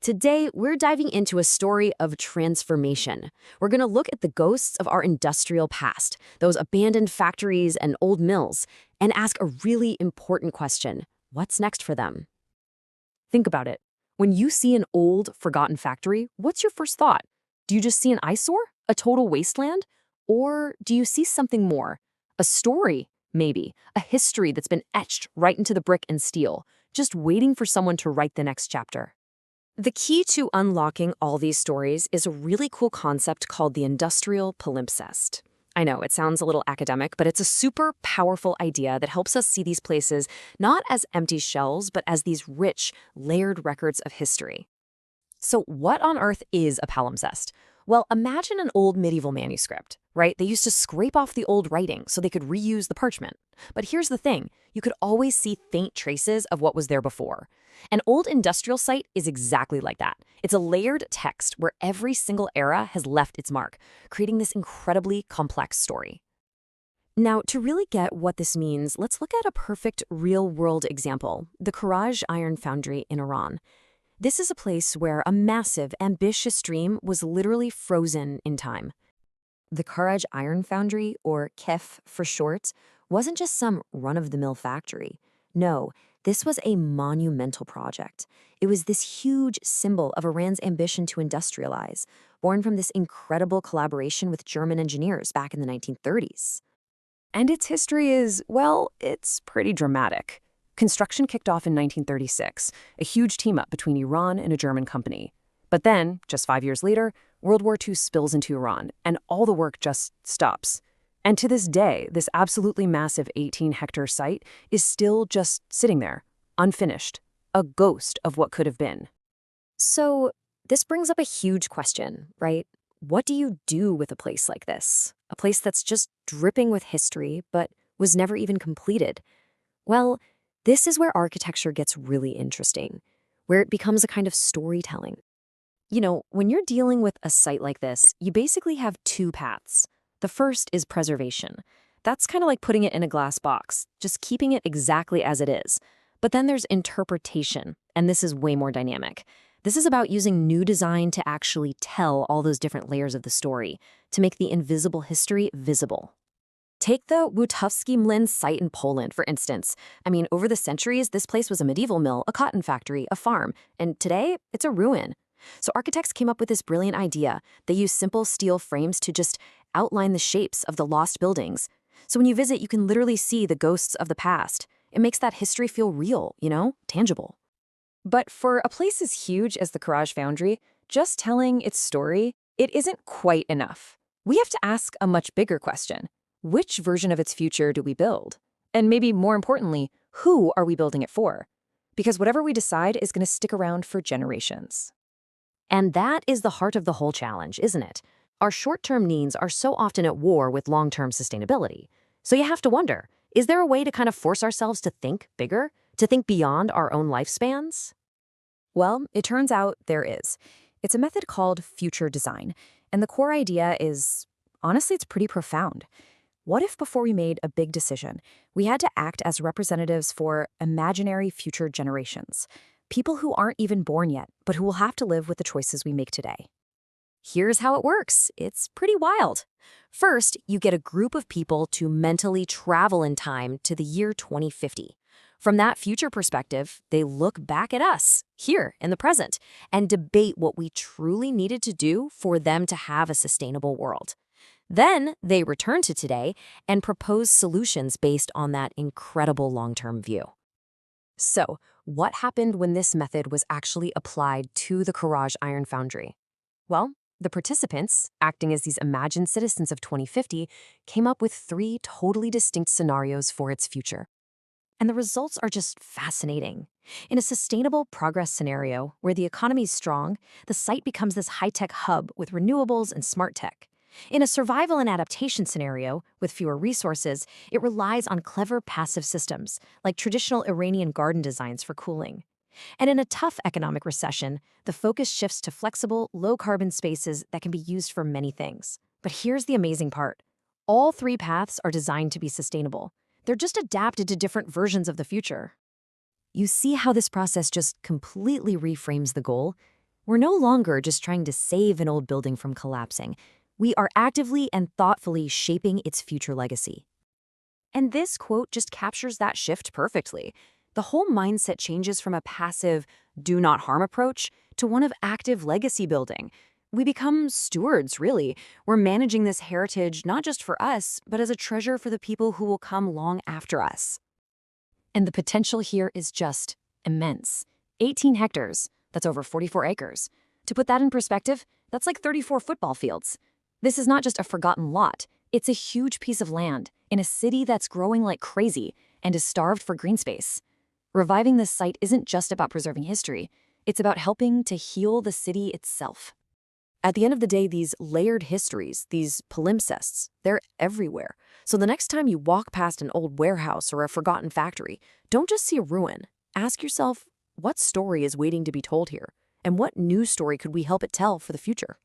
Today, we're diving into a story of transformation. We're going to look at the ghosts of our industrial past, those abandoned factories and old mills, and ask a really important question. What's next for them? Think about it. When you see an old, forgotten factory, what's your first thought? Do you just see an eyesore? A total wasteland? Or do you see something more? A story, maybe. A history that's been etched right into the brick and steel, just waiting for someone to write the next chapter. The key to unlocking all these stories is a really cool concept called the industrial palimpsest. I know, it sounds a little academic, but it's a super powerful idea that helps us see these places not as empty shells, but as these rich, layered records of history. So what on earth is a palimpsest? Well, imagine an old medieval manuscript, right? They used to scrape off the old writing so they could reuse the parchment. But here's the thing, you could always see faint traces of what was there before. An old industrial site is exactly like that. It's a layered text where every single era has left its mark, creating this incredibly complex story. Now, to really get what this means, let's look at a perfect real-world example, the Karaj-Iran foundry in Iran. This is a place where a massive, ambitious dream was literally frozen in time. The Karaj-Iran foundry, or KEF for short, wasn't just some run-of-the-mill factory. No, this was a monumental project. It was this huge symbol of Iran's ambition to industrialize, born from this incredible collaboration with German engineers back in the 1930s. And its history is, well, it's pretty dramatic. Construction kicked off in 1936, a huge team-up between Iran and a German company. But then, just 5 years later, World War II spills into Iran, and all the work just stops. And to this day, this absolutely massive 18-hectare site is still just sitting there, unfinished, a ghost of what could have been. So, this brings up a huge question, right? What do you do with a place like this? A place that's just dripping with history, but was never even completed? Well, this is where architecture gets really interesting, where it becomes a kind of storytelling. You know, when you're dealing with a site like this, you basically have two paths. The first is preservation. That's kind of like putting it in a glass box, just keeping it exactly as it is. But then there's interpretation, and this is way more dynamic. This is about using new design to actually tell all those different layers of the story, to make the invisible history visible. Take the Łutowski Mlyn site in Poland, for instance. I mean, over the centuries, this place was a medieval mill, a cotton factory, a farm, and today, it's a ruin. So architects came up with this brilliant idea. They used simple steel frames to just outline the shapes of the lost buildings. So when you visit, you can literally see the ghosts of the past. It makes that history feel real, tangible. But for a place as huge as the Karaj Foundry, just telling its story, it isn't quite enough. We have to ask a much bigger question. Which version of its future do we build? And maybe more importantly, who are we building it for? Because whatever we decide is going to stick around for generations. And that is the heart of the whole challenge, isn't it? Our short-term needs are so often at war with long-term sustainability. So you have to wonder, is there a way to kind of force ourselves to think bigger, to think beyond our own lifespans? Well, it turns out there is. It's a method called future design. And the core idea is, honestly, it's pretty profound. What if before we made a big decision, we had to act as representatives for imaginary future generations, people who aren't even born yet, but who will have to live with the choices we make today? Here's how it works. It's pretty wild. First, you get a group of people to mentally travel in time to the year 2050. From that future perspective, they look back at us, here in the present, and debate what we truly needed to do for them to have a sustainable world. Then they return to today and propose solutions based on that incredible long-term view. So, what happened when this method was actually applied to the Karaj-Iran foundry? Well, the participants, acting as these imagined citizens of 2050, came up with 3 totally distinct scenarios for its future. And the results are just fascinating. In a sustainable progress scenario where the economy is strong, the site becomes this high-tech hub with renewables and smart tech. In a survival and adaptation scenario, with fewer resources, it relies on clever passive systems, like traditional Iranian garden designs for cooling. And in a tough economic recession, the focus shifts to flexible, low-carbon spaces that can be used for many things. But here's the amazing part. All 3 paths are designed to be sustainable. They're just adapted to different versions of the future. You see how this process just completely reframes the goal? We're no longer just trying to save an old building from collapsing. We are actively and thoughtfully shaping its future legacy. And this quote just captures that shift perfectly. The whole mindset changes from a passive, do not harm approach to one of active legacy building. We become stewards, really. We're managing this heritage not just for us, but as a treasure for the people who will come long after us. And the potential here is just immense. 18 hectares, that's over 44 acres. To put that in perspective, that's like 34 football fields. This is not just a forgotten lot, it's a huge piece of land in a city that's growing like crazy and is starved for green space. Reviving this site isn't just about preserving history, it's about helping to heal the city itself. At the end of the day, these layered histories, these palimpsests, they're everywhere. So the next time you walk past an old warehouse or a forgotten factory, don't just see a ruin. Ask yourself, what story is waiting to be told here? And what new story could we help it tell for the future?